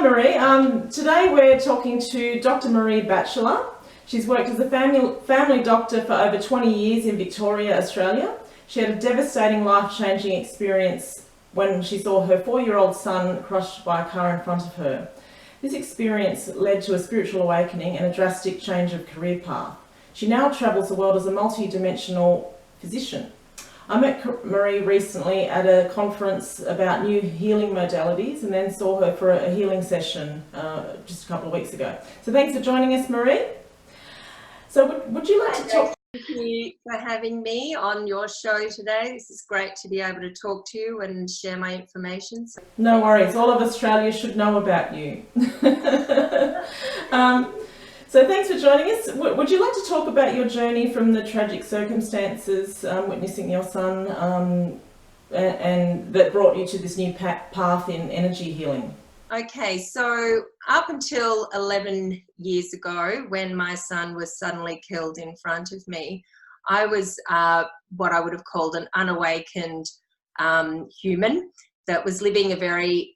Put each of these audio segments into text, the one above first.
Maree. Today we're talking to Dr Maree Batchelor. She's worked as a family doctor for over 20 years in Victoria, Australia. She had a devastating life-changing experience when she saw her 4-year-old son crushed by a car in front of her. This experience led to a spiritual awakening and a drastic change of career path. She now travels the world as a multi-dimensional physician. I met Maree recently at a conference about new healing modalities and then saw her for a healing session just a couple of weeks ago. So thanks for joining us, Maree. So would you like to talk? Thank you for having me on your show today. This is great to be able to talk to you and share my information. No worries, all of Australia should know about you. So thanks for joining us. Would you like to talk about your journey from the tragic circumstances witnessing your son and that brought you to this new path in energy healing? Okay, so up until 11 years ago, when my son was suddenly killed in front of me, I was what I would have called an unawakened human that was living a very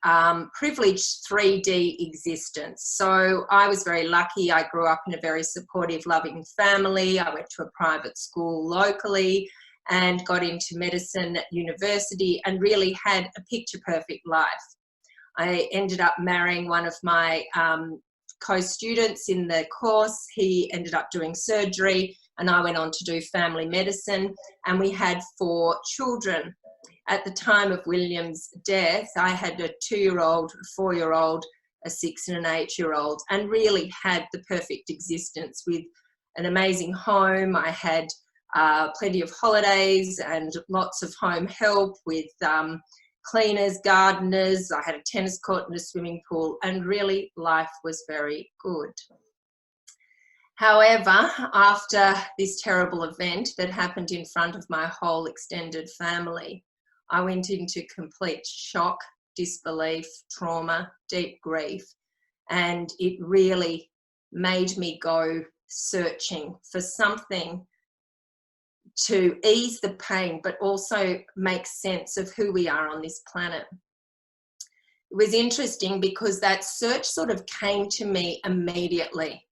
privileged 3D existence. So I was very lucky. I grew up in a very supportive, loving family. I went to a private school locally and got into medicine at university and really had a picture-perfect life. I ended up marrying one of my co-students in the course. He ended up doing surgery and I went on to do family medicine, and we had 4 children. At the time of William's death, I had a 2-year-old, a 4-year-old, a 6 and an 8-year-old, and really had the perfect existence with an amazing home. I had plenty of holidays and lots of home help with cleaners, gardeners. I had a tennis court and a swimming pool, and really life was very good. However, after this terrible event that happened in front of my whole extended family, I went into complete shock, disbelief, trauma, deep grief, and it really made me go searching for something to ease the pain, but also make sense of who we are on this planet. It was interesting because that search sort of came to me immediately.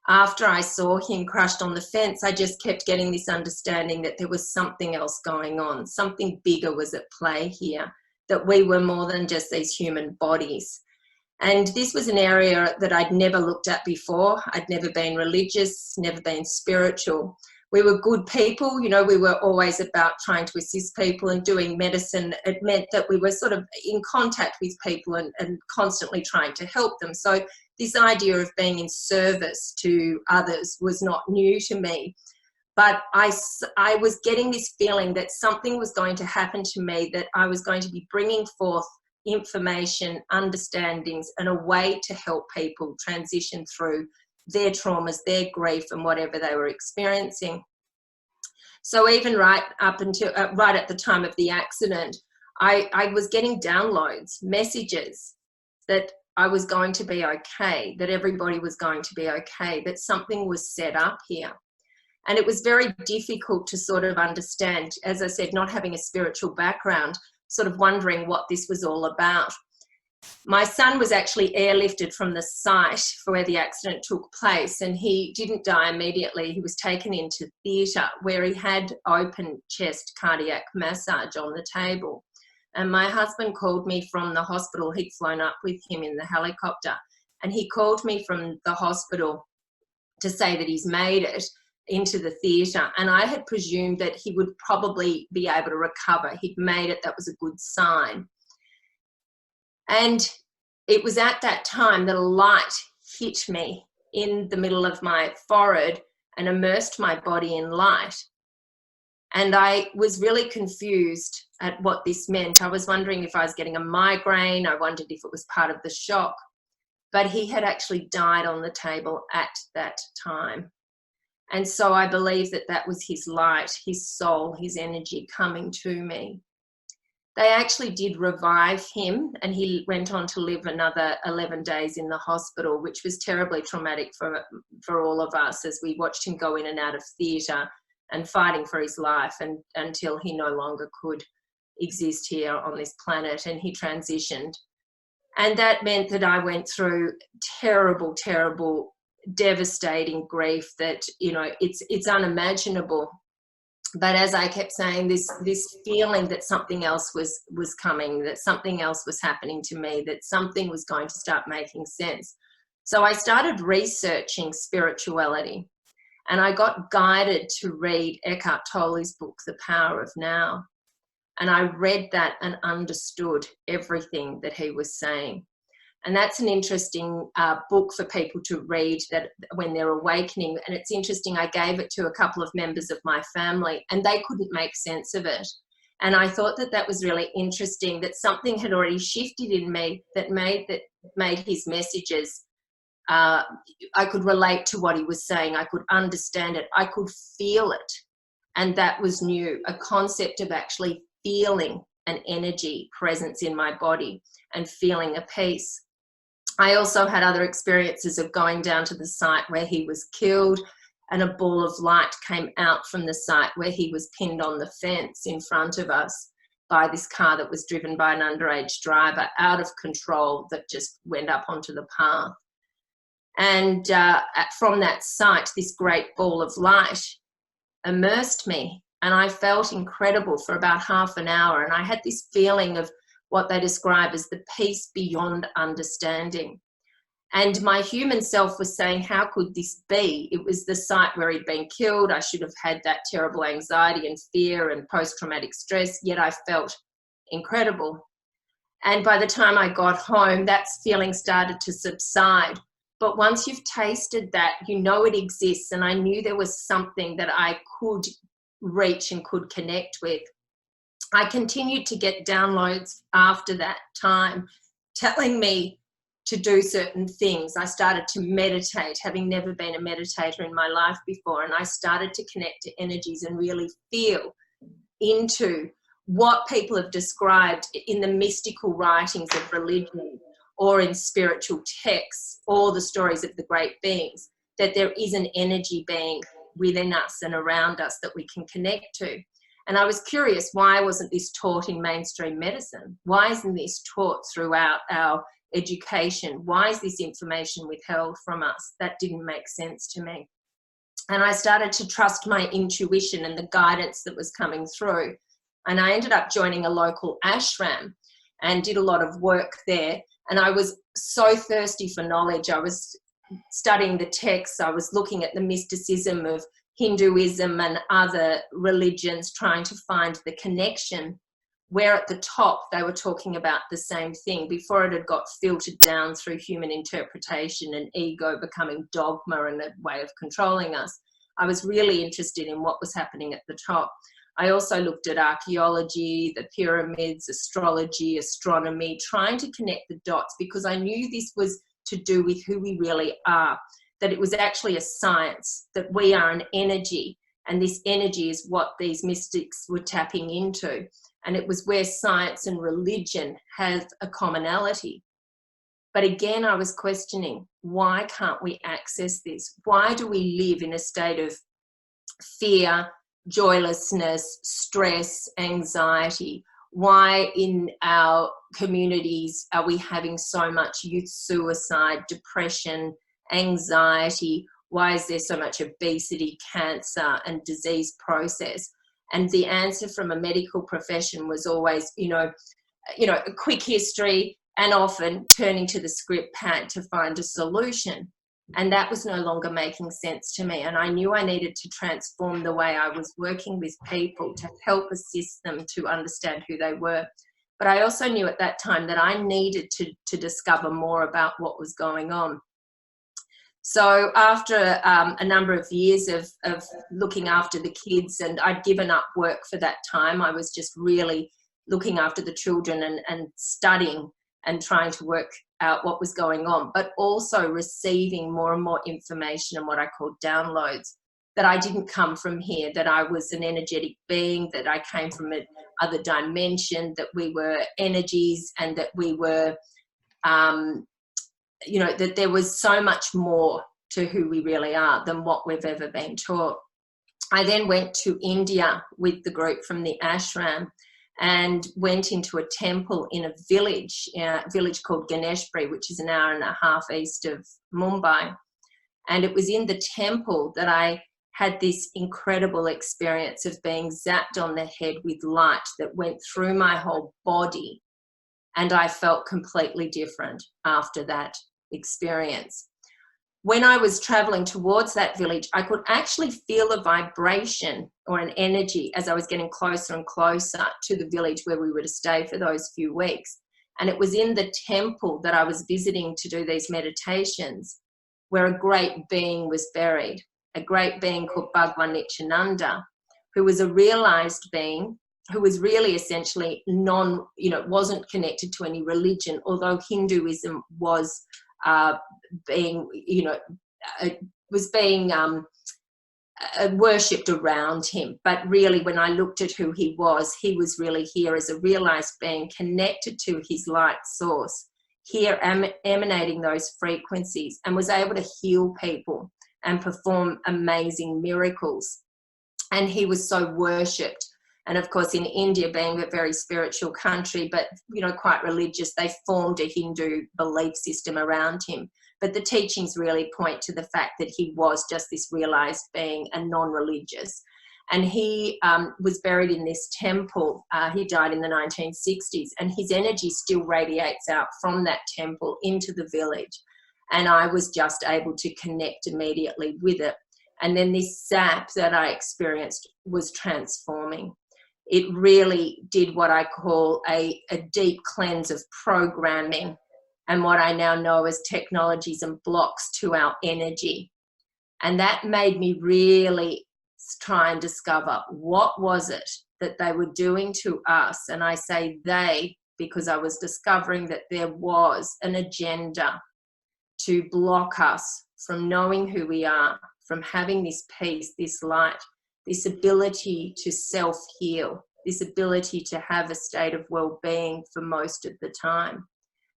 After I saw him crushed on the fence, I just kept getting this understanding that there was something else going on. Something bigger was at play here, that we were more than just these human bodies. And this was an area that I'd never looked at before. I'd never been religious, never been spiritual. We were good people, you know, we were always about trying to assist people and doing medicine. It meant that we were sort of in contact with people and constantly trying to help them. So this idea of being in service to others was not new to me. But I was getting this feeling that something was going to happen to me, that I was going to be bringing forth information, understandings, and a way to help people transition through their traumas, their grief, and whatever they were experiencing. So even right up until right at the time of the accident, I was getting downloads, messages that I was going to be okay, that everybody was going to be okay, that something was set up here. And it was very difficult to sort of understand, as I said, not having a spiritual background, sort of wondering what this was all about. My son was actually airlifted from the site for where the accident took place, and he didn't die immediately. He was taken into theatre where he had open chest cardiac massage on the table. And my husband called me from the hospital. He'd flown up with him in the helicopter, and he called me from the hospital to say that he's made it into the theatre. And I had presumed that he would probably be able to recover. He'd made it. That was a good sign. And it was at that time that a light hit me in the middle of my forehead and immersed my body in light. And I was really confused at what this meant. I was wondering if I was getting a migraine. I wondered if it was part of the shock. But he had actually died on the table at that time. And so I believe that that was his light, his soul, his energy coming to me. They actually did revive him, and he went on to live another 11 days in the hospital, which was terribly traumatic for all of us as we watched him go in and out of theatre and fighting for his life until he no longer could exist here on this planet, and he transitioned. And that meant that I went through terrible, terrible, devastating grief that, you know, it's unimaginable. But as I kept saying, this feeling that something else was coming, that something else was happening to me, that something was going to start making sense. So I started researching spirituality, and I got guided to read Eckhart Tolle's book, The Power of Now. And I read that and understood everything that he was saying. And that's an interesting book for people to read that when they're awakening. And it's interesting, I gave it to a couple of members of my family and they couldn't make sense of it. And I thought that that was really interesting, that something had already shifted in me that made his messages, I could relate to what he was saying. I could understand it. I could feel it. And that was new, a concept of actually feeling an energy presence in my body and feeling a peace. I also had other experiences of going down to the site where he was killed, and a ball of light came out from the site where he was pinned on the fence in front of us by this car that was driven by an underage driver, out of control, that just went up onto the path. And from that site, this great ball of light immersed me, and I felt incredible for about half an hour. And I had this feeling of what they describe as the peace beyond understanding. And my human self was saying, how could this be? It was the site where he'd been killed. I should have had that terrible anxiety and fear and post-traumatic stress, yet I felt incredible. And by the time I got home, that feeling started to subside. But once you've tasted that, you know it exists. And I knew there was something that I could reach and could connect with. I continued to get downloads after that time telling me to do certain things. I started to meditate, having never been a meditator in my life before, and I started to connect to energies and really feel into what people have described in the mystical writings of religion or in spiritual texts or the stories of the great beings, that there is an energy being within us and around us that we can connect to. And I was curious, why wasn't this taught in mainstream medicine? Why isn't this taught throughout our education? Why is this information withheld from us? That didn't make sense to me. And I started to trust my intuition and the guidance that was coming through. And I ended up joining a local ashram and did a lot of work there. And I was so thirsty for knowledge. I was studying the texts. I was looking at the mysticism of Hinduism and other religions, trying to find the connection, where at the top they were talking about the same thing before it had got filtered down through human interpretation and ego becoming dogma and a way of controlling us. I was really interested in what was happening at the top. I also looked at archaeology, the pyramids, astrology, astronomy, trying to connect the dots, because I knew this was to do with who we really are, that it was actually a science, that we are an energy, and this energy is what these mystics were tapping into. And it was where science and religion have a commonality. But again, I was questioning, why can't we access this? Why do we live in a state of fear, joylessness, stress, anxiety? Why in our communities are we having so much youth suicide, depression, anxiety? Why is there so much obesity, cancer, and disease process? And the answer from a medical profession was always, a quick history, and often turning to the script pad to find a solution. And that was no longer making sense to me. And I knew I needed to transform the way I was working with people to help assist them to understand who they were. But I also knew at that time that I needed to discover more about what was going on. So after a number of years of looking after the kids, and I'd given up work for that time, I was just really looking after the children and studying and trying to work out what was going on, but also receiving more and more information and what I called downloads, that I didn't come from here, that I was an energetic being, that I came from another dimension, that we were energies, and that we were, that there was so much more to who we really are than what we've ever been taught. I then went to India with the group from the ashram, and went into a temple in a village called Ganeshpuri, which is an hour and a half east of Mumbai. And it was in the temple that I had this incredible experience of being zapped on the head with light that went through my whole body. And I felt completely different after that experience. When I was traveling towards that village, I could actually feel a vibration or an energy as I was getting closer and closer to the village where we were to stay for those few weeks. And it was in the temple that I was visiting to do these meditations where a great being was buried, a great being called Bhagwan Nityananda, who was a realized being, who was really essentially wasn't connected to any religion, although Hinduism was being worshipped around him. But really, when I looked at who he was really here as a realized being connected to his light source, here emanating those frequencies, and was able to heal people and perform amazing miracles. And he was so worshipped. And of course, in India, being a very spiritual country, but quite religious, they formed a Hindu belief system around him. But the teachings really point to the fact that he was just this realized being and non-religious. And he was buried in this temple. He died in the 1960s, and his energy still radiates out from that temple into the village. And I was just able to connect immediately with it. And then this zap that I experienced was transforming. It really did what I call a deep cleanse of programming and what I now know as technologies and blocks to our energy. And that made me really try and discover what was it that they were doing to us. And I say they because I was discovering that there was an agenda to block us from knowing who we are, from having this peace, this light, this ability to self-heal, this ability to have a state of well-being for most of the time,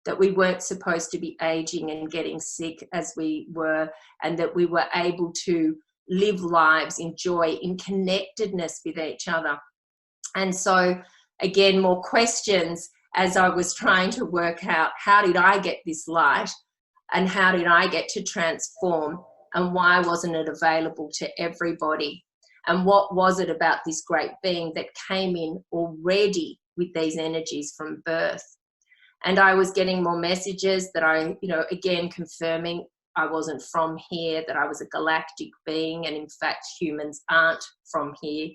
that we weren't supposed to be aging and getting sick as we were, and that we were able to live lives in joy, in connectedness with each other. And so, again, more questions as I was trying to work out, how did I get this light and how did I get to transform, and why wasn't it available to everybody? And what was it about this great being that came in already with these energies from birth? And I was getting more messages that I, again, confirming I wasn't from here, that I was a galactic being, and in fact, humans aren't from here.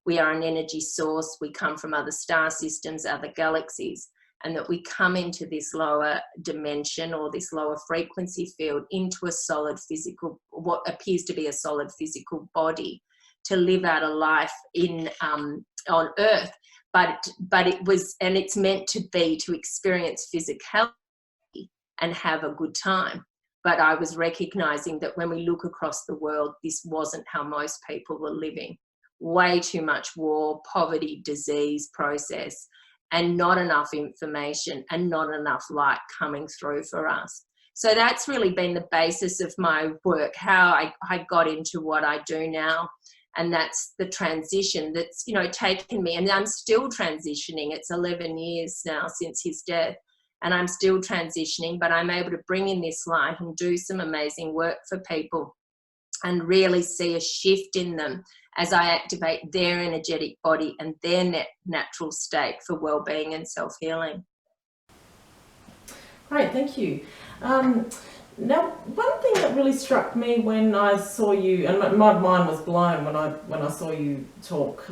We are an energy source. We come from other star systems, other galaxies, and that we come into this lower dimension or this lower frequency field into a solid physical, what appears to be a solid physical body, to live out a life on Earth. But it was, and it's meant to be to experience physicality and have a good time. But I was recognizing that when we look across the world, this wasn't how most people were living. Way too much war, poverty, disease process, and not enough information and not enough light coming through for us. So that's really been the basis of my work, how I got into what I do now. And that's the transition that's, taken me, and I'm still transitioning. It's 11 years now since his death, and I'm still transitioning, but I'm able to bring in this light and do some amazing work for people and really see a shift in them as I activate their energetic body and their natural state for well-being and self-healing. Great, thank you. Now, one thing that really struck me when I saw you, and my mind was blown when I saw you talk.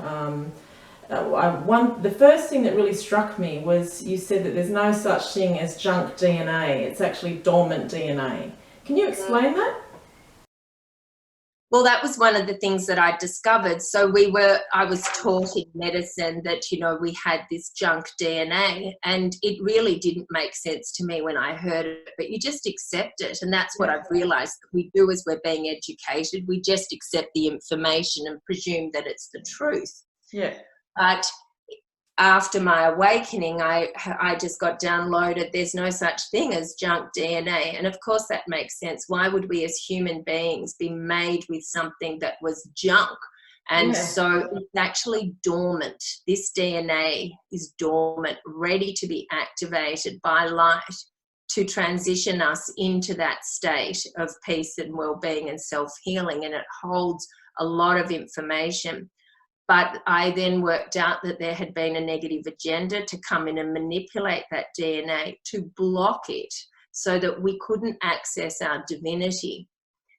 The first thing that really struck me was you said that there's no such thing as junk DNA. It's actually dormant DNA. Can you explain that? Well, that was one of the things that I discovered. So I was taught in medicine that, we had this junk DNA, and it really didn't make sense to me when I heard it, but you just accept it. And that's what I've realized that we do as we're being educated. We just accept the information and presume that it's the truth. Yeah. But after my awakening, I just got downloaded, there's no such thing as junk DNA. And of course that makes sense. Why would we as human beings be made with something that was junk? And Yeah. so it's actually dormant. This DNA is dormant, ready to be activated by light to transition us into that state of peace and well-being and self-healing. And it holds a lot of information. But I then worked out that there had been a negative agenda to come in and manipulate that DNA, to block it so that we couldn't access our divinity,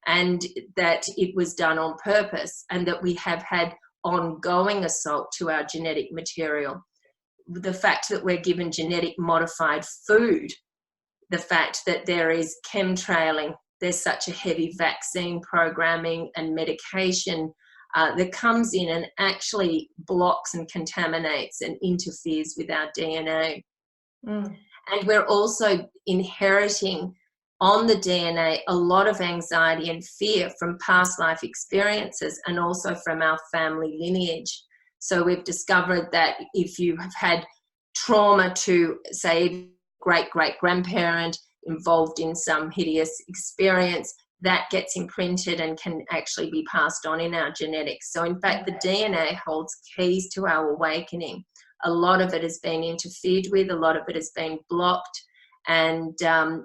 and that it was done on purpose, and that we have had ongoing assault to our genetic material. The fact that we're given genetic modified food, the fact that there is chemtrailing, there's such a heavy vaccine programming and medication that comes in and actually blocks and contaminates and interferes with our DNA. Mm. And we're also inheriting on the DNA a lot of anxiety and fear from past life experiences and also from our family lineage. So we've discovered that if you have had trauma to, say, great-great-grandparent involved in some hideous experience, that gets imprinted and can actually be passed on in our genetics. So in fact, the DNA holds keys to our awakening. A lot of it has been interfered with, a lot of it has been blocked. And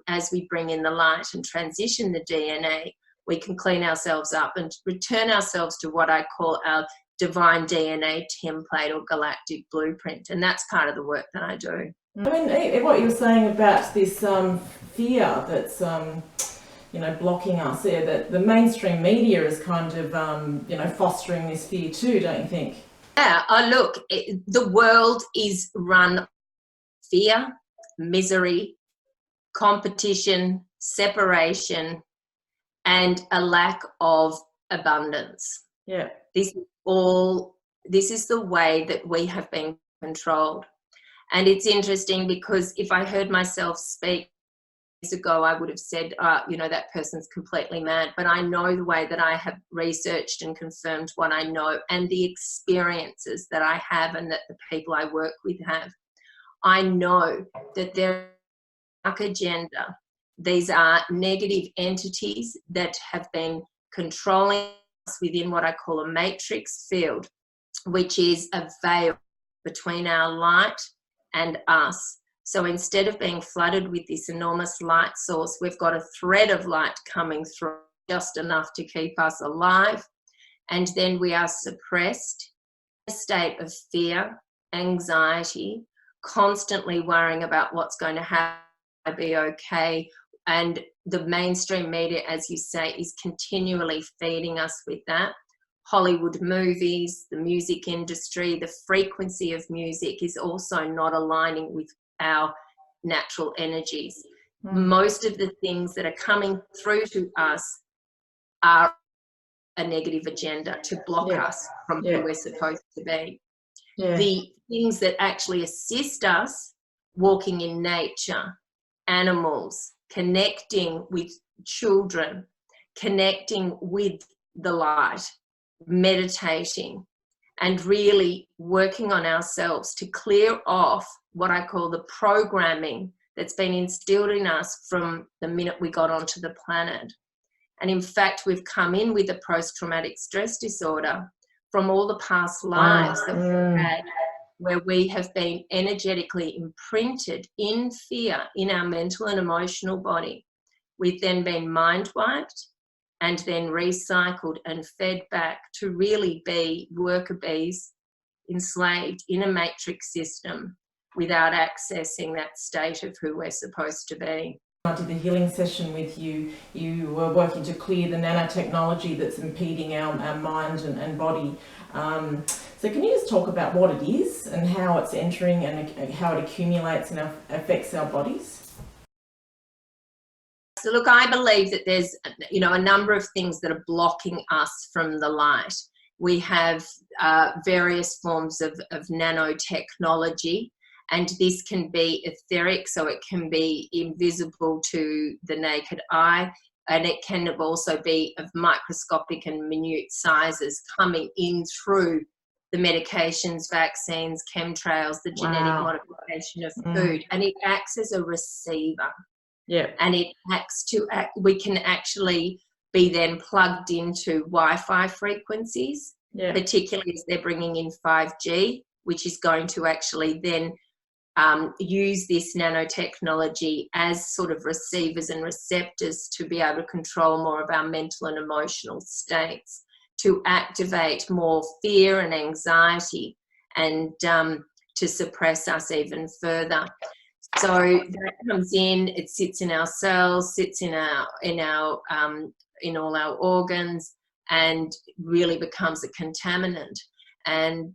as we bring in the light and transition the DNA, we can clean ourselves up and return ourselves to what I call our divine DNA template or galactic blueprint. And that's part of the work that I do. I mean, what you were saying about this fear that's, blocking us, that the mainstream media is kind of, fostering this fear too, don't you think? Yeah, look, the world is run fear, misery, competition, separation, and a lack of abundance. Yeah. This is the way that we have been controlled. And it's interesting because if I heard myself speak years ago, I would have said, that person's completely mad. But I know the way that I have researched and confirmed what I know and the experiences that I have and that the people I work with have. I know that there is a dark agenda. These are negative entities that have been controlling us within what I call a matrix field, which is a veil between our light and us. So instead of being flooded with this enormous light source, we've got a thread of light coming through, just enough to keep us alive. And then we are suppressed in a state of fear, anxiety, constantly worrying about what's going to happen, be okay. And the mainstream media, as you say, is continually feeding us with that. Hollywood movies, the music industry, the frequency of music is also not aligning with our natural energies. Most of the things that are coming through to us are a negative agenda to block us from who we're supposed to be. The things that actually assist us, walking in nature, animals, connecting with children, connecting with the light, meditating, and really working on ourselves to clear off what I call the programming that's been instilled in us from the minute we got onto the planet. And in fact, we've come in with a post-traumatic stress disorder from all the past lives that we've had, where we have been energetically imprinted in fear in our mental and emotional body. We've then been mind wiped and then recycled and fed back to really be worker bees enslaved in a matrix system without accessing that state of who we're supposed to be. I did the healing session with you. You were working to clear the nanotechnology that's impeding our mind and body. So can you just talk about what it is and how it's entering and how it accumulates and affects our bodies? So look, I believe that there's, a number of things that are blocking us from the light. We have various forms of nanotechnology, and this can be etheric, so it can be invisible to the naked eye, and it can also be of microscopic and minute sizes coming in through the medications, vaccines, chemtrails, the genetic modification of food, and it acts as a receiver. Yeah. And it acts we can actually be then plugged into Wi-Fi frequencies Yeah. particularly as they're bringing in 5G, which is going to actually then use this nanotechnology as sort of receivers and receptors to be able to control more of our mental and emotional states, to activate more fear and anxiety, and to suppress us even further. So that comes in, it sits in our cells, sits in all our organs, and really becomes a contaminant. And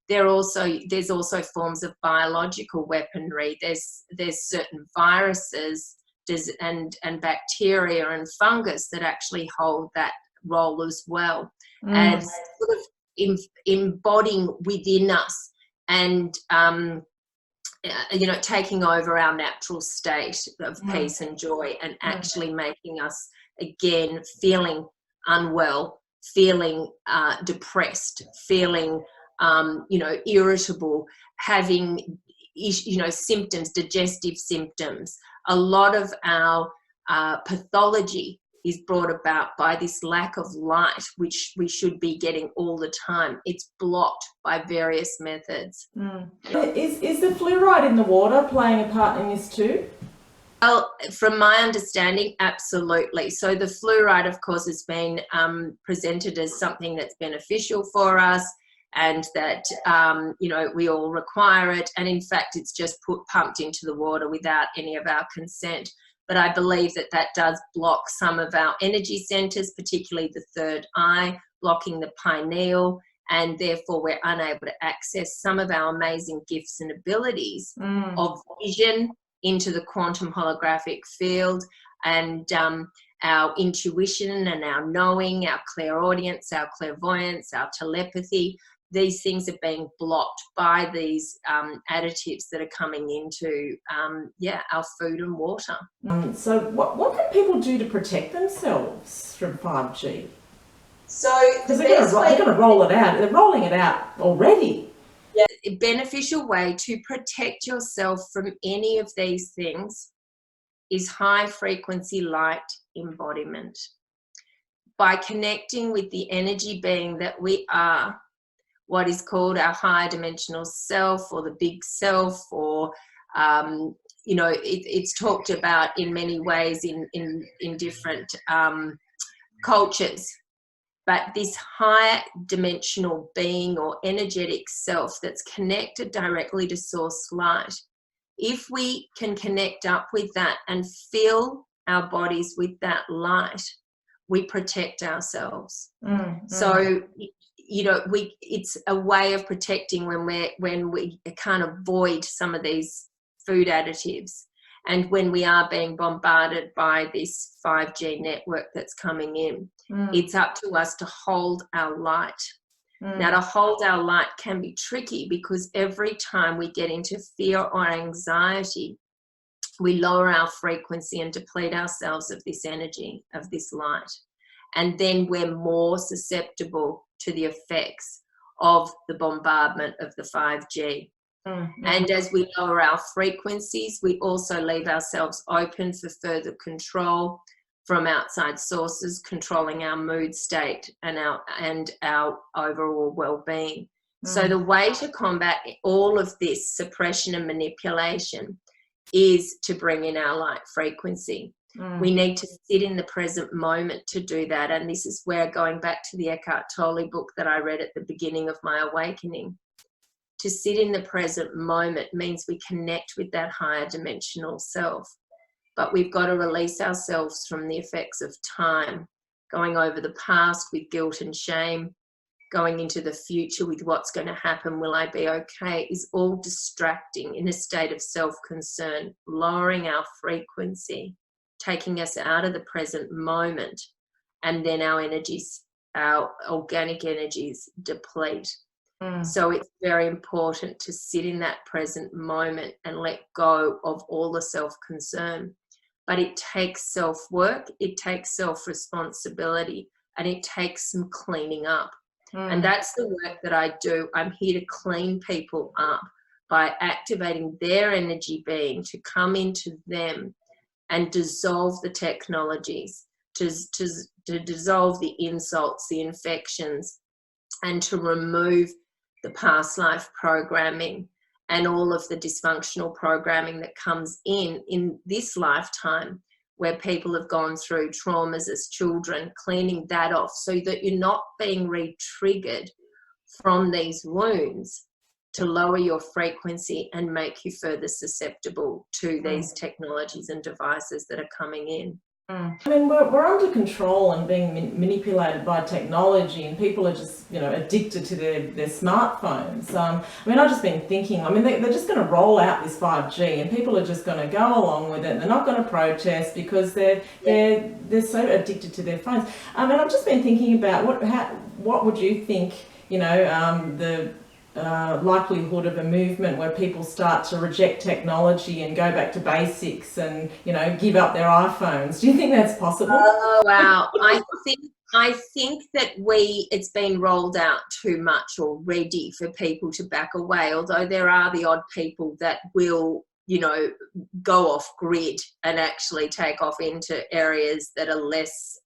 there's also forms of biological weaponry. There's certain viruses and bacteria and fungus that actually hold that role as well, as sort of embodying within us and taking over our natural state of peace and joy, and actually making us again feeling unwell, feeling depressed, feeling irritable, having symptoms, digestive symptoms. A lot of our pathology is brought about by this lack of light, which we should be getting all the time. It's blocked by various methods. Is the fluoride in the water playing a part in this too? Well, from my understanding, absolutely. So the fluoride, of course, has been presented as something that's beneficial for us, and that we all require it. And in fact, it's just pumped into the water without any of our consent. But I believe that does block some of our energy centers, particularly the third eye, blocking the pineal, and therefore we're unable to access some of our amazing gifts and abilities of vision into the quantum holographic field, and our intuition and our knowing, our clairaudience, our clairvoyance, our telepathy. These things are being blocked by these additives that are coming into our food and water. So what can people do to protect themselves from 5G? So because they're going to roll it out. They're rolling it out already. Yeah, a beneficial way to protect yourself from any of these things is high frequency light embodiment. By connecting with the energy being that we are, what is called our higher dimensional self, or the big self, or it's talked about in many ways in different cultures. But this higher dimensional being or energetic self that's connected directly to source light, if we can connect up with that and fill our bodies with that light, we protect ourselves. So it's a way of protecting when we can't avoid some of these food additives, and when we are being bombarded by this 5G network that's coming in. It's up to us to hold our light. Now, to hold our light can be tricky, because every time we get into fear or anxiety, we lower our frequency and deplete ourselves of this energy, of this light. And then we're more susceptible to the effects of the bombardment of the 5G. And as we lower our frequencies, we also leave ourselves open for further control from outside sources, controlling our mood state and our overall well-being. So the way to combat all of this suppression and manipulation is to bring in our light frequency. We need to sit in the present moment to do that. And this is where, going back to the Eckhart Tolle book that I read at the beginning of my awakening, to sit in the present moment means we connect with that higher dimensional self. But we've got to release ourselves from the effects of time, going over the past with guilt and shame, going into the future with what's going to happen, will I be okay, is all distracting in a state of self-concern, lowering our frequency, taking us out of the present moment, and then our energies, our organic energies, deplete. So it's very important to sit in that present moment and let go of all the self-concern. But it takes self-work, it takes self-responsibility, and it takes some cleaning up. And that's the work that I do. I'm here to clean people up by activating their energy being to come into them and dissolve the technologies, to dissolve the insults, the infections, and to remove the past life programming and all of the dysfunctional programming that comes in this lifetime, where people have gone through traumas as children, cleaning that off so that you're not being re-triggered from these wounds, to lower your frequency and make you further susceptible to these technologies and devices that are coming in. I mean, we're under control and being manipulated by technology, and people are just, you know, addicted to their smartphones. I mean, I've just been thinking, I mean, they're just going to roll out this 5G, and people are just going to go along with it. They're not going to protest because they're so addicted to their phones. And I've just been thinking about what would you think, you know, the likelihood of a movement where people start to reject technology and go back to basics and, you know, give up their iPhones. Do you think that's possible? Oh, wow. I think that it's been rolled out too much already for people to back away, although there are the odd people that will, you know, go off grid and actually take off into areas that are less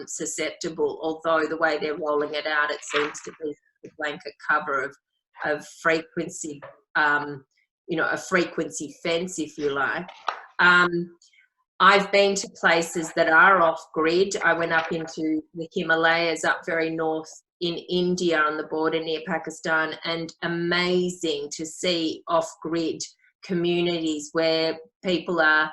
susceptible, although the way they're rolling it out, it seems to be a blanket cover of frequency, you know, a frequency fence, if you like. I've been to places that are off grid. I went up into the Himalayas, up very north in India on the border near Pakistan, and amazing to see off grid communities where people are,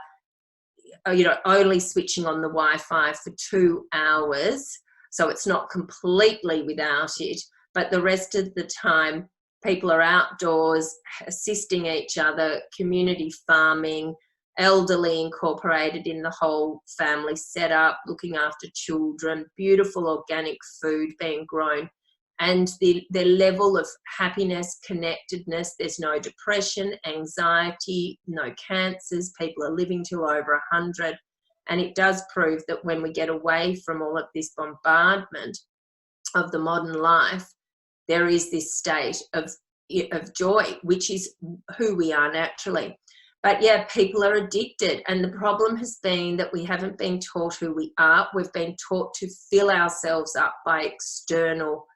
you know, only switching on the Wi-Fi for 2 hours. So it's not completely without it, but the rest of the time, people are outdoors, assisting each other, community farming, elderly incorporated in the whole family setup, looking after children, beautiful organic food being grown, and their level of happiness, connectedness. There's no depression, anxiety, no cancers. People are living to over 100. And it does prove that when we get away from all of this bombardment of the modern life, there is this state of joy, which is who we are naturally. But yeah, people are addicted, and the problem has been that we haven't been taught who we are. We've been taught to fill ourselves up by external,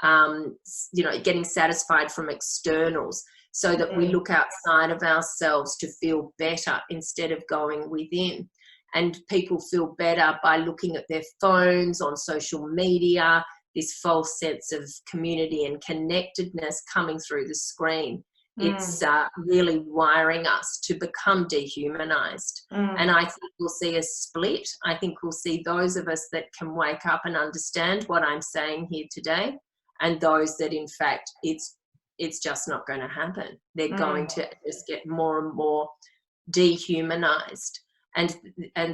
you know, getting satisfied from externals, so that we look outside of ourselves to feel better instead of going within. And people feel better by looking at their phones, on social media, this false sense of community and connectedness coming through the screen. It's really wiring us to become dehumanized. And I think we'll see a split. I think we'll see those of us that can wake up and understand what I'm saying here today, and those that, in fact, it's just not going to happen. They're going to just get more and more dehumanized. And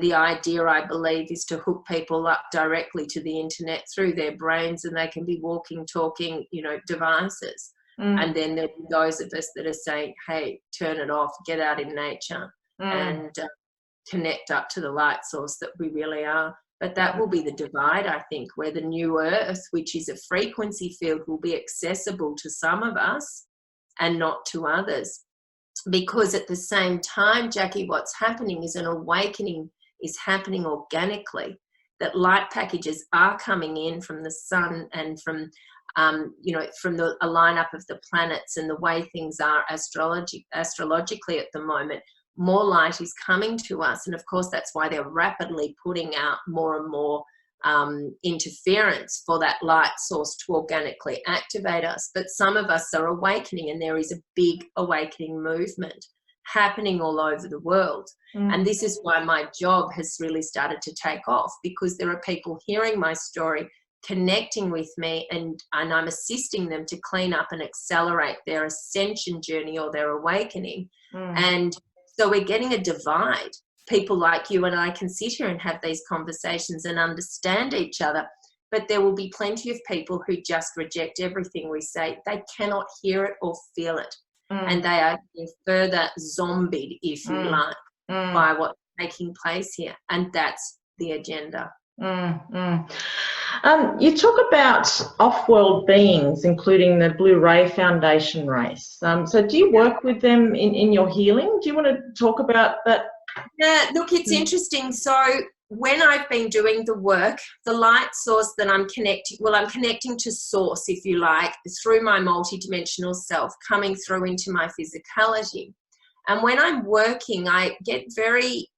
the idea, I believe, is to hook people up directly to the internet through their brains, and they can be walking, talking, you know, devices. And then there'll be those of us that are saying, hey, turn it off, get out in nature and connect up to the light source that we really are. But that will be the divide, I think, where the new earth, which is a frequency field, will be accessible to some of us and not to others. Because at the same time, Jackie, what's happening is an awakening is happening organically, that light packages are coming in from the sun and from, you know, from a lineup of the planets and the way things are astrologically at the moment. More light is coming to us. And of course, that's why they're rapidly putting out more and more interference for that light source to organically activate us. But some of us are awakening, and there is a big awakening movement happening all over the world. And this is why my job has really started to take off, because there are people hearing my story, connecting with me, and I'm assisting them to clean up and accelerate their ascension journey or their awakening. And so we're getting a divide. People like you and I can sit here and have these conversations and understand each other, but there will be plenty of people who just reject everything we say. They cannot hear it or feel it. And they are being further zombied, if you like, by what's taking place here. And that's the agenda. You talk about off-world beings, including the Blue Ray Foundation race. So do you work with them in your healing? Do you want to talk about that? Yeah, look, it's interesting. So when I've been doing the work, the light source that I'm connecting to source, if you like, through my multidimensional self, coming through into my physicality. And when I'm working, I get very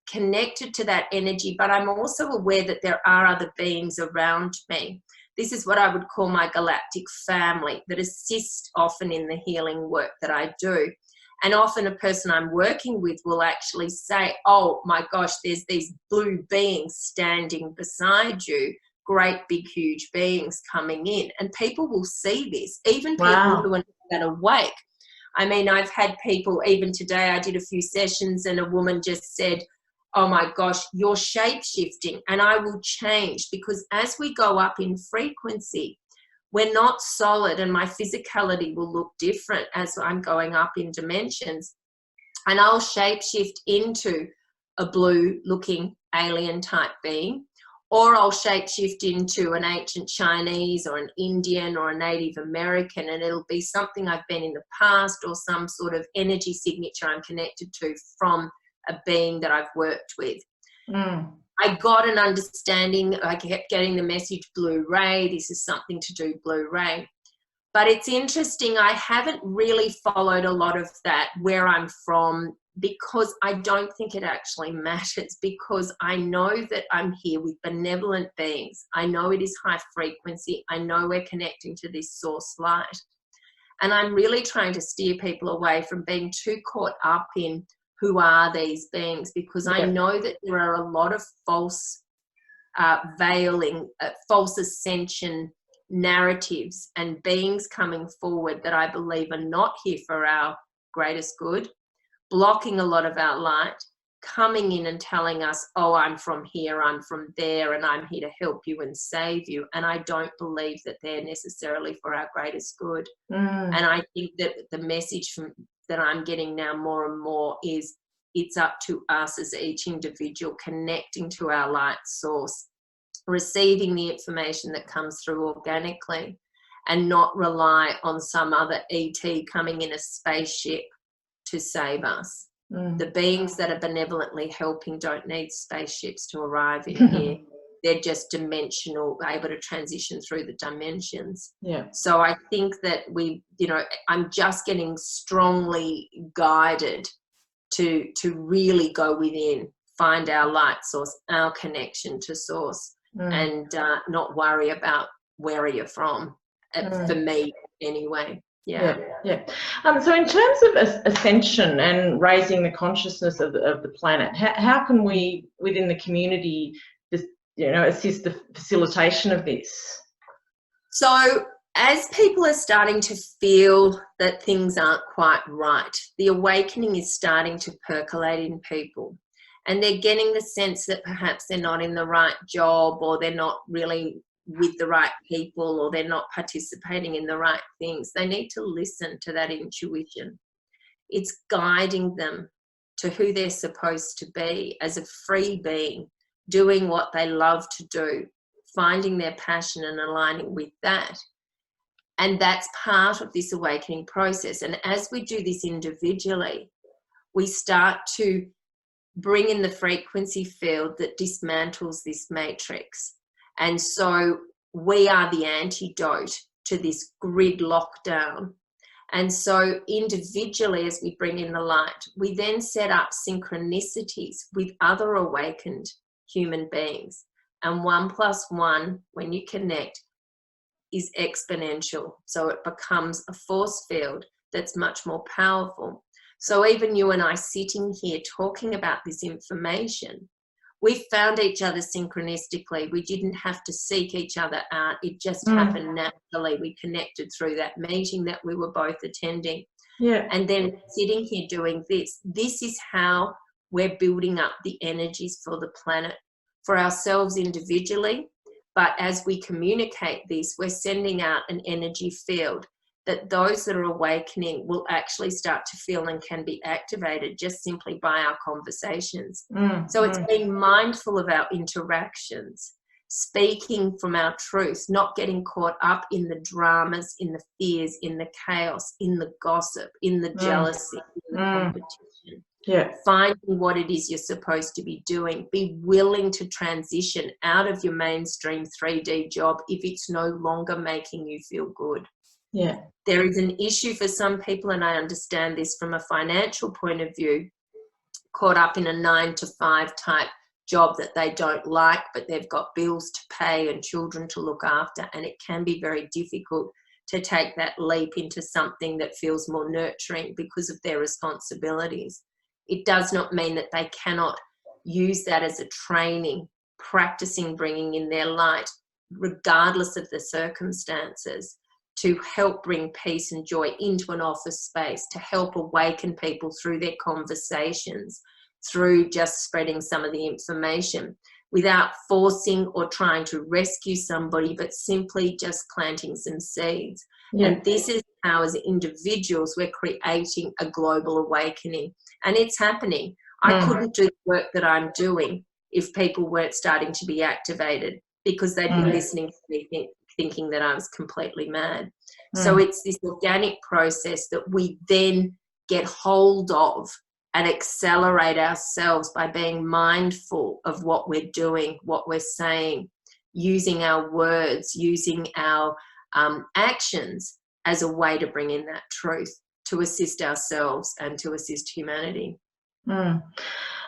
connected to that energy, but I'm also aware that there are other beings around me. This is what I would call my galactic family that assist often in the healing work that I do. And often a person I'm working with will actually say, oh my gosh, there's these blue beings standing beside you, great big huge beings coming in. And people will see this, even people who are not awake. I mean, I've had people, even today I did a few sessions and a woman just said, oh my gosh, you're shape-shifting and I will change, because as we go up in frequency, we're not solid and my physicality will look different as I'm going up in dimensions. And I'll shape-shift into a blue-looking alien type being, or I'll shape-shift into an ancient Chinese or an Indian or a Native American, and it'll be something I've been in the past or some sort of energy signature I'm connected to from a being that I've worked with. I got an understanding, I kept getting the message blue ray, this is something to do blue ray. But it's interesting, I haven't really followed a lot of that where I'm from, because I don't think it actually matters, because I know that I'm here with benevolent beings. I know it is high frequency. I know we're connecting to this source light. And I'm really trying to steer people away from being too caught up in who are these beings, because I know that there are a lot of false veiling, false ascension narratives and beings coming forward that I believe are not here for our greatest good, blocking a lot of our light, coming in and telling us, oh, I'm from here, I'm from there, and I'm here to help you and save you. And I don't believe that they're necessarily for our greatest good. And I think that the message that I'm getting now more and more is it's up to us as each individual connecting to our light source, receiving the information that comes through organically, and not rely on some other ET coming in a spaceship to save us. The beings that are benevolently helping don't need spaceships to arrive in here. They're just dimensional, able to transition through the dimensions. So I think that I'm just getting strongly guided to really go within, find our light source, our connection to source, and not worry about where are you from, for me anyway. So in terms of ascension and raising the consciousness of the planet, how can we within the community just assist the facilitation of this? So as people are starting to feel that things aren't quite right, the awakening is starting to percolate in people, and they're getting the sense that perhaps they're not in the right job, or they're not really with the right people, or they're not participating in the right things. They need to listen to that intuition. It's guiding them to who they're supposed to be as a free being, doing what they love to do, finding their passion and aligning with that. And that's part of this awakening process. And as we do this individually, we start to bring in the frequency field that dismantles this matrix. And so we are the antidote to this grid lockdown. And so individually, as we bring in the light, we then set up synchronicities with other awakened human beings. And 1 + 1, when you connect, is exponential. So it becomes a force field that's much more powerful. So even you and I sitting here talking about this information, we found each other synchronistically. We didn't have to seek each other out. It just happened naturally. We connected through that meeting that we were both attending. And then sitting here doing this is how we're building up the energies for the planet, for ourselves individually. But as we communicate this, we're sending out an energy field that those that are awakening will actually start to feel and can be activated just simply by our conversations. So it's being mindful of our interactions, speaking from our truth, not getting caught up in the dramas, in the fears, in the chaos, in the gossip, in the jealousy, in the competition. Yeah. Finding what it is you're supposed to be doing. Be willing to transition out of your mainstream 3D job if it's no longer making you feel good. Yeah. There is an issue for some people, and I understand this from a financial point of view, caught up in a 9-to-5 type job that they don't like, but they've got bills to pay and children to look after, and it can be very difficult to take that leap into something that feels more nurturing because of their responsibilities. It does not mean that they cannot use that as a training, practicing bringing in their light, regardless of the circumstances, to help bring peace and joy into an office space, to help awaken people through their conversations, through just spreading some of the information, without forcing or trying to rescue somebody, but simply just planting some seeds. Yeah. And this is how, as individuals, we're creating a global awakening. And it's happening. I couldn't do the work that I'm doing if people weren't starting to be activated, because they'd be listening to me thinking that I was completely mad. So it's this organic process that we then get hold of and accelerate ourselves by being mindful of what we're doing, what we're saying, using our words, using our actions as a way to bring in that truth, to assist ourselves and to assist humanity. So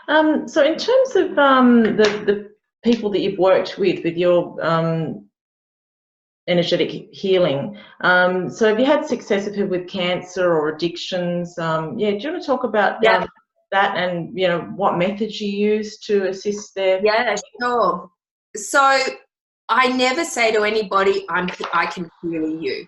in terms of the people that you've worked with your energetic healing, so have you had success with people with cancer or addictions? Do you want to talk about that, and what methods you use to assist their? Yeah, sure. So I never say to anybody, I can heal you.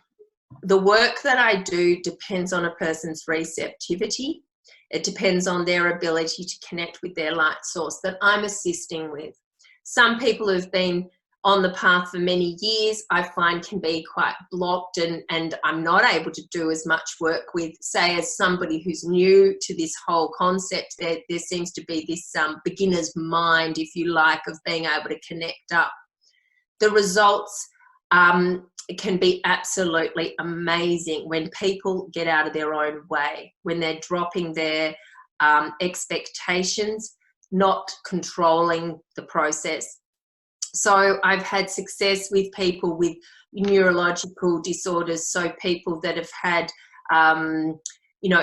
The work that I do depends on a person's receptivity. It depends on their ability to connect with their light source that I'm assisting with. Some people who've been on the path for many years, I find, can be quite blocked, and I'm not able to do as much work with, say, as somebody who's new to this whole concept. There seems to be this beginner's mind, if you like, of being able to connect up. The results can be absolutely amazing when people get out of their own way, when they're dropping their expectations, not controlling the process. So I've had success with people with neurological disorders, so people that have had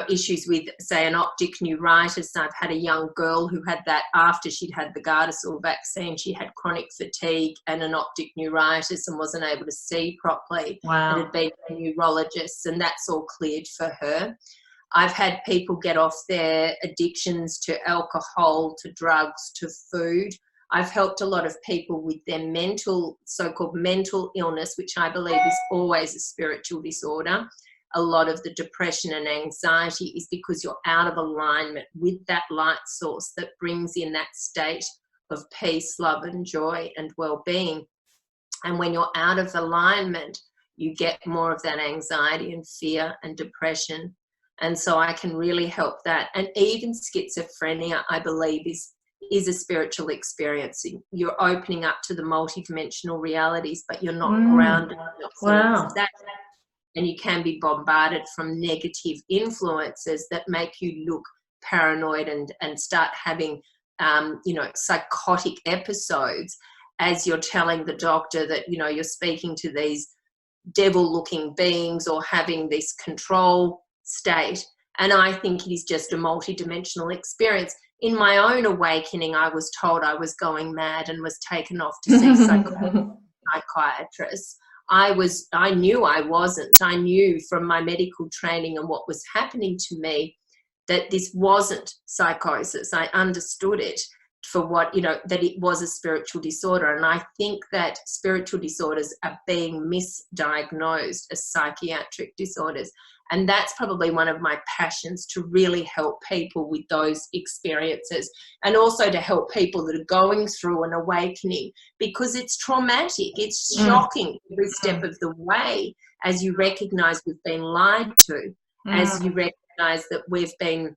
issues with, say, an optic neuritis. I've had a young girl who had that after she'd had the Gardasil vaccine. She had chronic fatigue and an optic neuritis and wasn't able to see properly. Wow. And had been to a neurologist, and that's all cleared for her. I've had people get off their addictions to alcohol, to drugs, to food. I've helped a lot of people with their so-called mental illness, which I believe is always a spiritual disorder. A lot of the depression and anxiety is because you're out of alignment with that light source that brings in that state of peace, love, and joy and well-being. And when you're out of alignment, you get more of that anxiety and fear and depression. And so I can really help that. And even schizophrenia, I believe, is a spiritual experience. You're opening up to the multidimensional realities, but you're not grounded. Wow. And you can be bombarded from negative influences that make you look paranoid and start having, psychotic episodes as you're telling the doctor that, you're speaking to these devil-looking beings or having this control state. And I think it is just a multidimensional experience. In my own awakening, I was told I was going mad and was taken off to see psychiatrists. I knew I wasn't. I knew from my medical training and what was happening to me that this wasn't psychosis. I understood it for what, that it was a spiritual disorder. And I think that spiritual disorders are being misdiagnosed as psychiatric disorders. And that's probably one of my passions, to really help people with those experiences, and also to help people that are going through an awakening, because it's traumatic, it's shocking every step of the way, as you recognize we've been lied to, as you recognize that we've been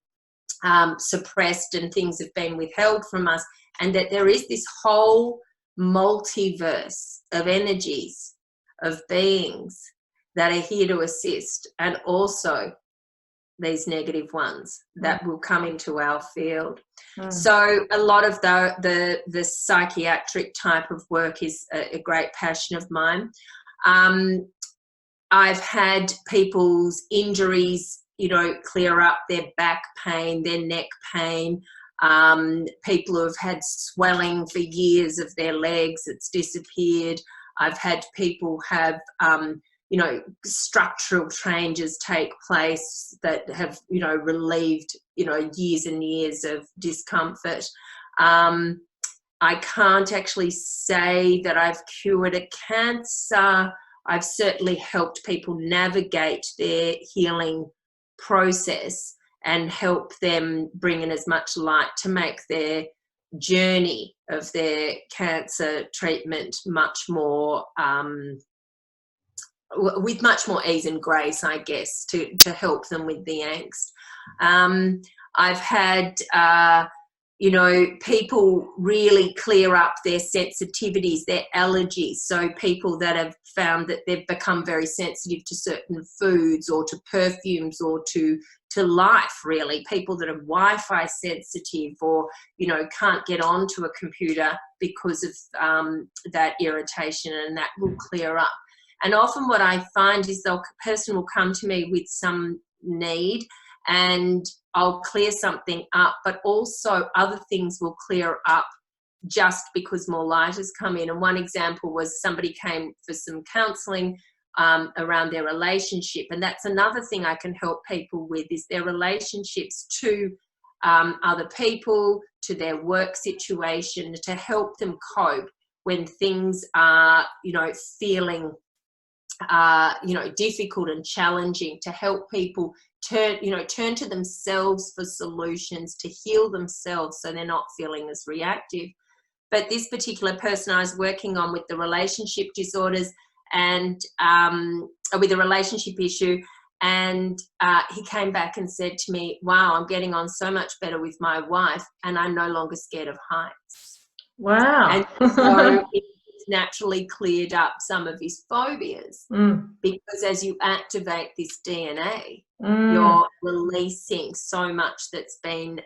suppressed and things have been withheld from us, and that there is this whole multiverse of energies, of beings that are here to assist, and also these negative ones that will come into our field. Mm. So a lot of the psychiatric type of work is a great passion of mine. I've had people's injuries, you know, clear up, their back pain, their neck pain. People who have had swelling for years of their legs, it's disappeared. I've had people have, you know, structural changes take place that have, you know, relieved, you know, years and years of discomfort. I can't actually say that I've cured a cancer. I've certainly helped people navigate their healing process and help them bring in as much light to make their journey of their cancer treatment much more, with much more ease and grace, I guess, to help them with the angst. I've had, you know, people really clear up their sensitivities, their allergies. So people that have found that they've become very sensitive to certain foods or to perfumes or to life, really. People that are Wi-Fi sensitive or, you know, can't get onto a computer because of that irritation, and that will clear up. And often what I find is the person will come to me with some need and I'll clear something up, but also other things will clear up just because more light has come in. And one example was somebody came for some counselling around their relationship. And that's another thing I can help people with, is their relationships to other people, to their work situation, to help them cope when things are, you know, feeling you know, difficult and challenging, to help people turn to themselves for solutions, to heal themselves so they're not feeling as reactive. But this particular person I was working on with the relationship disorders and with the relationship issue, and he came back and said to me, wow, I'm getting on so much better with my wife and I'm no longer scared of heights. Wow. And so naturally cleared up some of his phobias, because as you activate this DNA, you're releasing so much that's been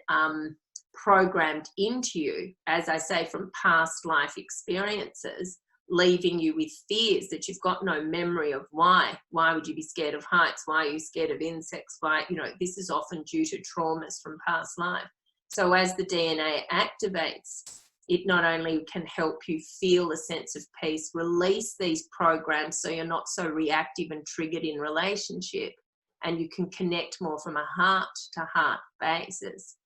programmed into you, as I say, from past life experiences, leaving you with fears that you've got no memory of. Why would you be scared of heights? Why are you scared of insects? Why, you know, this is often due to traumas from past life. So as the DNA activates, it not only can help you feel a sense of peace, release these programs so you're not so reactive and triggered in relationship, and you can connect more from a heart-to-heart basis.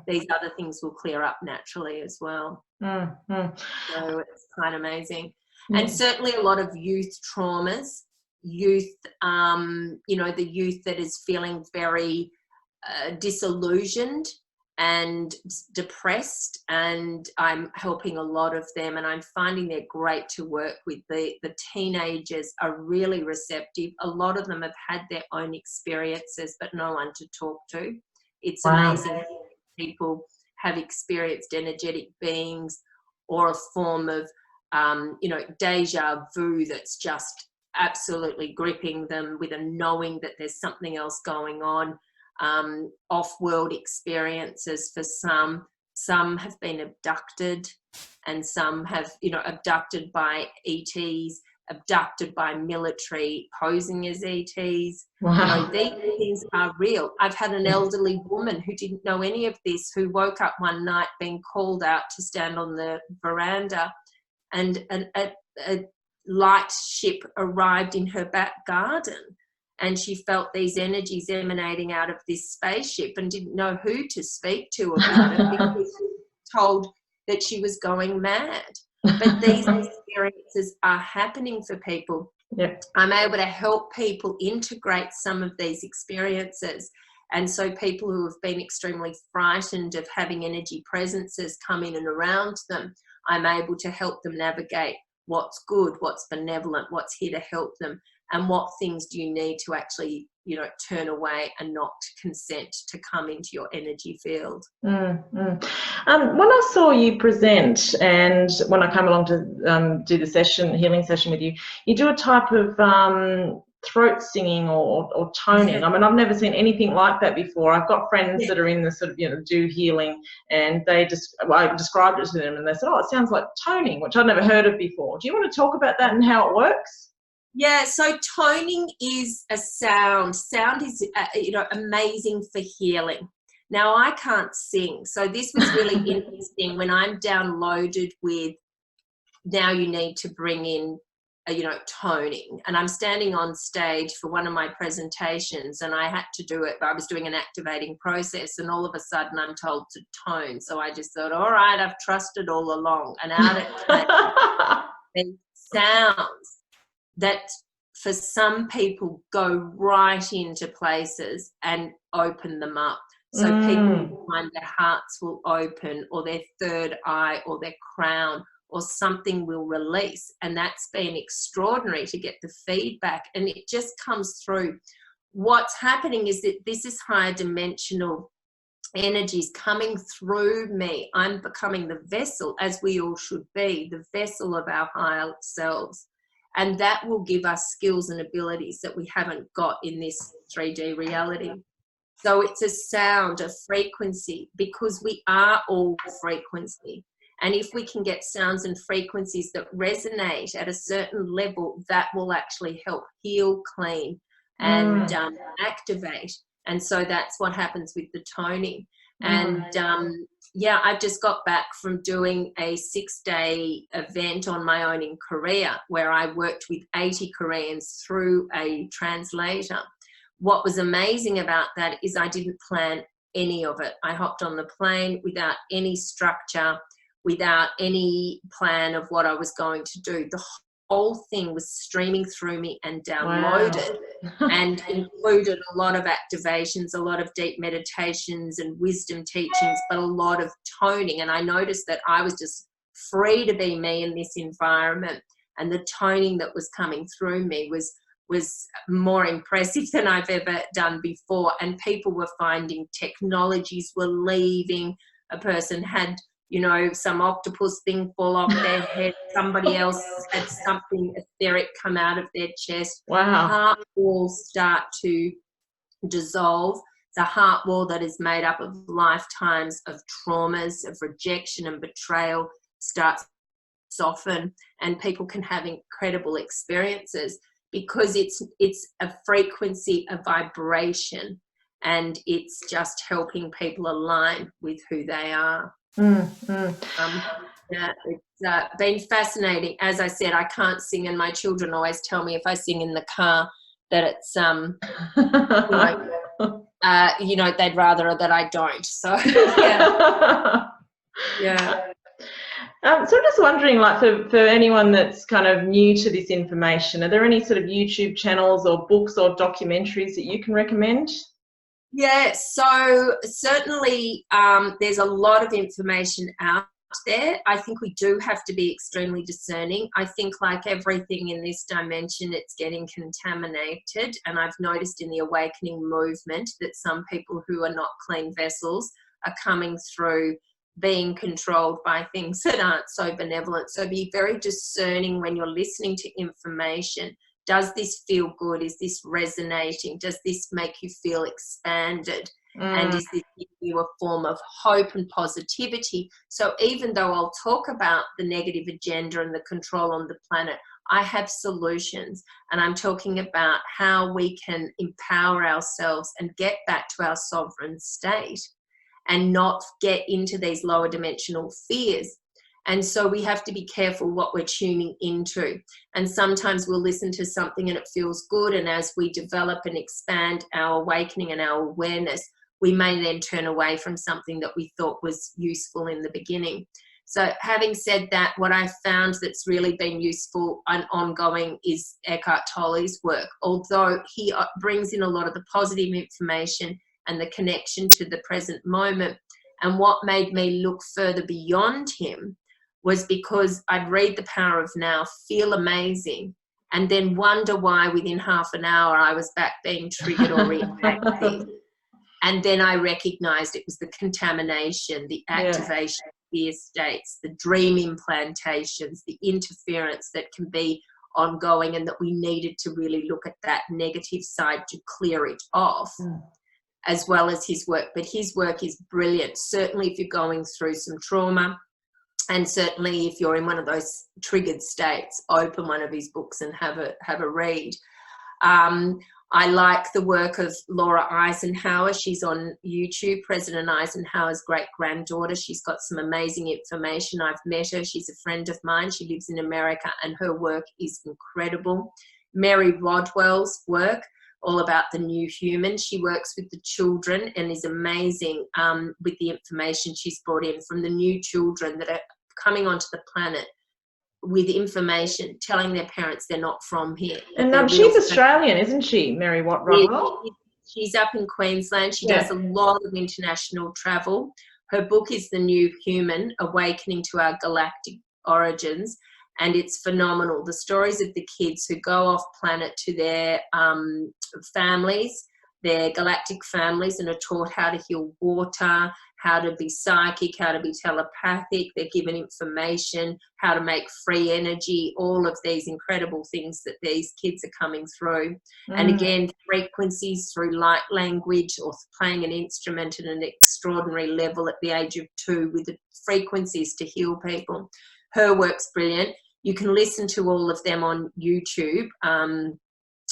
These other things will clear up naturally as well. So it's quite amazing. And certainly a lot of youth traumas, youth, you know, the youth that is feeling very disillusioned and depressed, and I'm helping a lot of them, and I'm finding they're great to work with. The teenagers are really receptive. A lot of them have had their own experiences but no one to talk to. It's amazing people have experienced energetic beings or a form of you know, deja vu that's just absolutely gripping them, with a knowing that there's something else going on. Off-world experiences for some have been abducted, and some have, you know, abducted by ETs, abducted by military posing as ETs. Wow. You know, these things are real. I've had an elderly woman who didn't know any of this, who woke up one night being called out to stand on the veranda, and a light ship arrived in her back garden. And she felt these energies emanating out of this spaceship and didn't know who to speak to about it, because she was told that she was going mad. But these experiences are happening for people. Yep. I'm able to help people integrate some of these experiences. And so people who have been extremely frightened of having energy presences come in and around them, I'm able to help them navigate what's good, what's benevolent, what's here to help them, and what things do you need to actually, you know, turn away and not consent to come into your energy field. When I saw you present, and when I came along to do the healing session with you, you do a type of throat singing or toning. I mean, I've never seen anything like that before. I've got friends that are in the sort of, do healing, and I described it to them and they said, oh, it sounds like toning, which I'd never heard of before. Do you want to talk about that and how it works? Yeah, so toning is a sound. Sound is, amazing for healing. Now, I can't sing, so this was really interesting when I'm downloaded with, now you need to bring in, toning. And I'm standing on stage for one of my presentations, and I had to do it. I was doing an activating process, and all of a sudden I'm told to tone. So I just thought, all right, I've trusted all along. And out it came sounds that for some people go right into places and open them up. So people find their hearts will open, or their third eye, or their crown, or something will release. And that's been extraordinary to get the feedback. And it just comes through. What's happening is that this is higher dimensional energies coming through me. I'm becoming the vessel, as we all should be, the vessel of our higher selves. And that will give us skills and abilities that we haven't got in this 3D reality. So it's a sound, a frequency, because we are all frequency. And if we can get sounds and frequencies that resonate at a certain level, that will actually help heal, clean, and activate. And so that's what happens with the toning. And I've just got back from doing a 6-day event on my own in Korea, where I worked with 80 Koreans through a translator. What was amazing about that is I didn't plan any of it. I hopped on the plane without any structure, without any plan of what I was going to do. The whole thing was streaming through me and downloaded. Wow. And included a lot of activations, a lot of deep meditations and wisdom teachings, but a lot of toning. And I noticed that I was just free to be me in this environment. And the toning that was coming through me was more impressive than I've ever done before. And people were finding technologies were leaving. A person had, some octopus thing fall off their head. Somebody else had something etheric come out of their chest. Wow. Heart walls start to dissolve. The heart wall that is made up of lifetimes of traumas, of rejection and betrayal starts to soften, and people can have incredible experiences because it's a frequency, a vibration, and it's just helping people align with who they are. It's been fascinating. As I said, I can't sing, and my children always tell me if I sing in the car that it's they'd rather that I don't. So yeah. So I'm just wondering, like, for anyone that's kind of new to this information, are there any sort of YouTube channels or books or documentaries that you can recommend? Yeah, so certainly there's a lot of information out there. I think we do have to be extremely discerning. I think like everything in this dimension, it's getting contaminated. And I've noticed in the awakening movement that some people who are not clean vessels are coming through being controlled by things that aren't so benevolent. So be very discerning when you're listening to information. Does this feel good? Is this resonating? Does this make you feel expanded? And is this giving you a form of hope and positivity? So even though I'll talk about the negative agenda and the control on the planet, I have solutions, and I'm talking about how we can empower ourselves and get back to our sovereign state and not get into these lower dimensional fears. And so we have to be careful what we're tuning into. And sometimes we'll listen to something and it feels good. And as we develop and expand our awakening and our awareness, we may then turn away from something that we thought was useful in the beginning. So having said that, what I found that's really been useful and ongoing is Eckhart Tolle's work. Although he brings in a lot of the positive information and the connection to the present moment. And what made me look further beyond him was because I'd read The Power of Now, feel amazing, and then wonder why within half an hour I was back being triggered or reactive. And then I recognized it was the contamination, the activation of fear states, the dream implantations, the interference that can be ongoing, and that we needed to really look at that negative side to clear it off, as well as his work. But his work is brilliant, certainly if you're going through some trauma, and certainly if you're in one of those triggered states, open one of his books and have a read. I like the work of Laura Eisenhower. She's on YouTube, President Eisenhower's great-granddaughter. She's got some amazing information. I've met her. She's a friend of mine. She lives in America, and her work is incredible. Mary Rodwell's work, all about the new human. She works with the children and is amazing with the information she's brought in from the new children that are coming onto the planet with information, telling their parents they're not from here. And she's Australian, isn't she, Mary Rodwell? She's up in Queensland. She does a lot of international travel. Her book is The New Human, Awakening to Our Galactic Origins, and it's phenomenal. The stories of the kids who go off planet to their families, their galactic families, and are taught how to heal water, how to be psychic, how to be telepathic. They're given information, how to make free energy, all of these incredible things that these kids are coming through. And again, frequencies through light language or playing an instrument at an extraordinary level at the age of 2 with the frequencies to heal people. Her work's brilliant. You can listen to all of them on YouTube.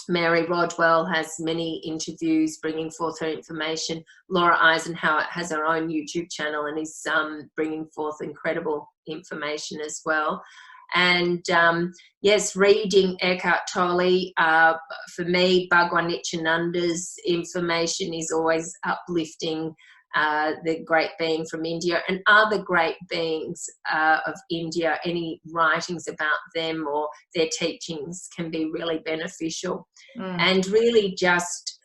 Mary Rodwell has many interviews bringing forth her information. Laura Eisenhower has her own YouTube channel and is bringing forth incredible information as well. And yes, reading Eckhart Tolle, for me, Bhagwan Nityananda's information is always uplifting. The great being from India and other great beings of India, any writings about them or their teachings can be really beneficial. And really just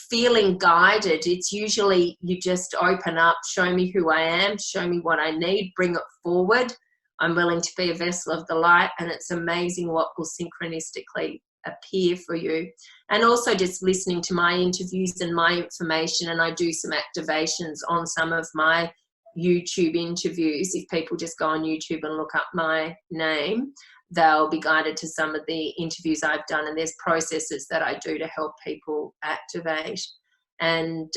feeling guided. It's usually you just open up, show me who I am, show me what I need, bring it forward. I'm willing to be a vessel of the light, and it's amazing what will synchronistically appear for you. And also just listening to my interviews and my information, and I do some activations on some of my YouTube interviews. If people just go on YouTube and look up my name, they'll be guided to some of the interviews I've done, and there's processes that I do to help people activate. And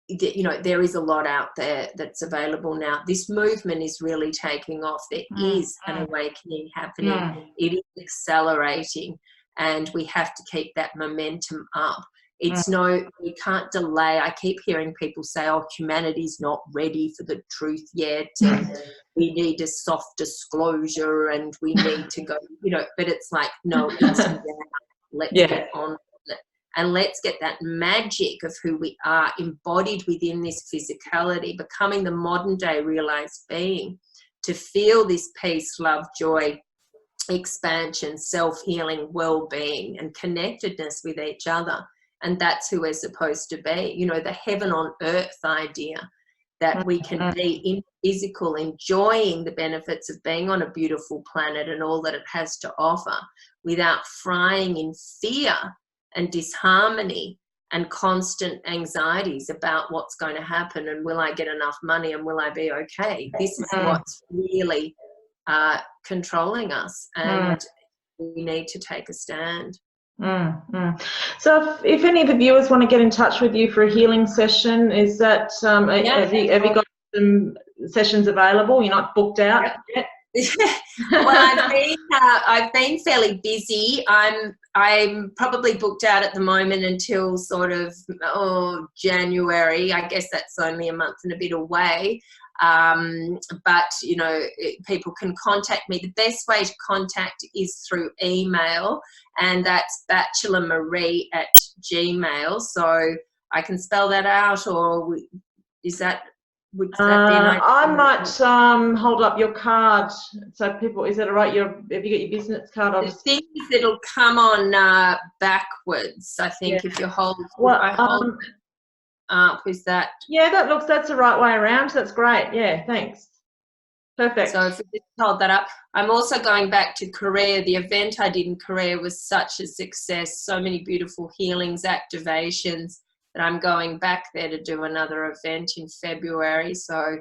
you know, there is a lot out there that's available now. This movement is really taking off. There is an awakening happening. It is accelerating, and we have to keep that momentum up. It's we can't delay. I keep hearing people say, oh, humanity's not ready for the truth yet, and we need a soft disclosure, and we need to go, you know, but it's like, no, it's now. Let's get on. And let's get that magic of who we are embodied within this physicality, becoming the modern day realized being, to feel this peace, love, joy, expansion, self-healing, well-being, and connectedness with each other. And that's who we're supposed to be. You know, the heaven on earth idea, that we can be in physical, enjoying the benefits of being on a beautiful planet and all that it has to offer, without frying in fear and disharmony and constant anxieties about what's going to happen, and will I get enough money, and will I be okay? This is what's really controlling us, and we need to take a stand. So if any of the viewers want to get in touch with you for a healing session, is that have you got some sessions available? You're not booked out yet? Well, I've been fairly busy. I'm probably booked out at the moment until sort of January. I guess that's only a month and a bit away. But you know, people can contact me. The best way to contact is through email, and that's bachelormaree@gmail. So I can spell that out, or is that? Would that be an idea? I might hold up your card so people. Is that all right? Have you got your business card? The thing is, it'll come on backwards. I think if you hold. I hold it up. Is that? Yeah, that's the right way around. That's great. Yeah, thanks. Perfect. So if we just hold that up, I'm also going back to Korea. The event I did in Korea was such a success. So many beautiful healings, activations, that I'm going back there to do another event in February. So,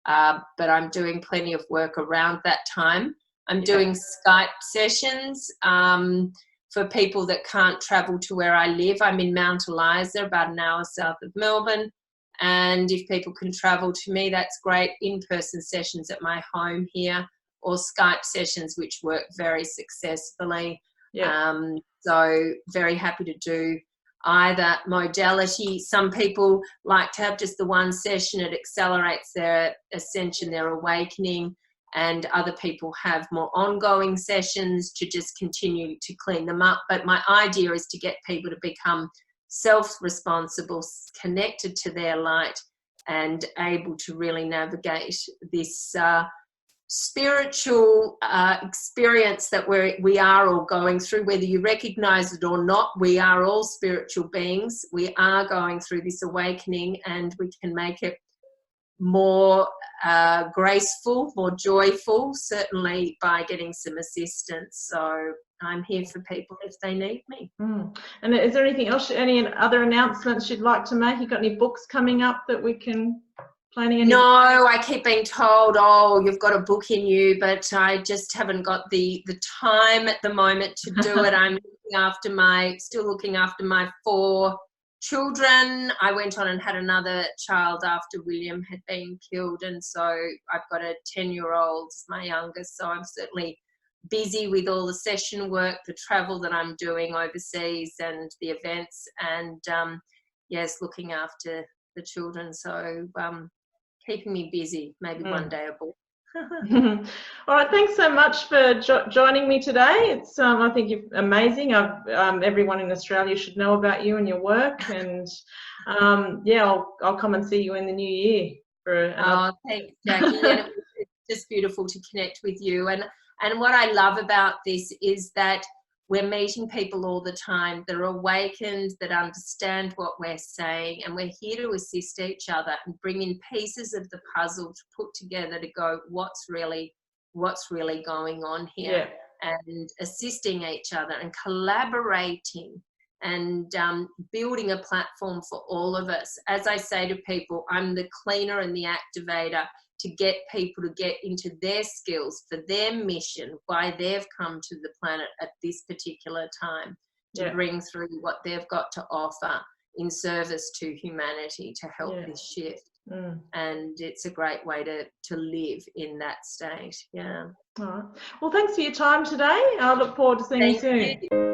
but I'm doing plenty of work around that time. I'm doing Skype sessions for people that can't travel to where I live. I'm in Mount Eliza, about an hour south of Melbourne. And if people can travel to me, that's great. In-person sessions at my home here, or Skype sessions, which work very successfully. So very happy to do either modality. Some people like to have just the one session. It accelerates their ascension, their awakening, and other people have more ongoing sessions to just continue to clean them up. But my idea is to get people to become self-responsible, connected to their light, and able to really navigate this spiritual experience that we are all going through. Whether you recognize it or not, we are all spiritual beings. We are going through this awakening, and we can make it more graceful, more joyful, certainly by getting some assistance. So I'm here for people if they need me. And is there anything else, any other announcements you'd like to make? You got any books coming up that we can planning? No, I keep being told, oh, you've got a book in you, but I just haven't got the time at the moment to do it. I'm still looking after my 4 children. I went on and had another child after William had been killed, and so I've got a 10-year-old, my youngest, so I'm certainly busy with all the session work, the travel that I'm doing overseas, and the events, and yes, looking after the children. So keeping me busy. Maybe one day a book. All right, thanks so much for joining me today. It's I think you're amazing. Everyone in Australia should know about you and your work, and I'll come and see you in the new year. Thanks, Jackie. And it's just beautiful to connect with you. And what I love about this is that we're meeting people all the time that are awakened, that understand what we're saying, and we're here to assist each other and bring in pieces of the puzzle to put together to go, what's really going on here, and assisting each other and collaborating and building a platform for all of us. As I say to people, I'm the cleaner and the activator to get people to get into their skills for their mission, why they've come to the planet at this particular time, to bring through what they've got to offer in service to humanity to help this shift. And it's a great way to live in that state. All right. Well, thanks for your time today. I look forward to seeing you soon.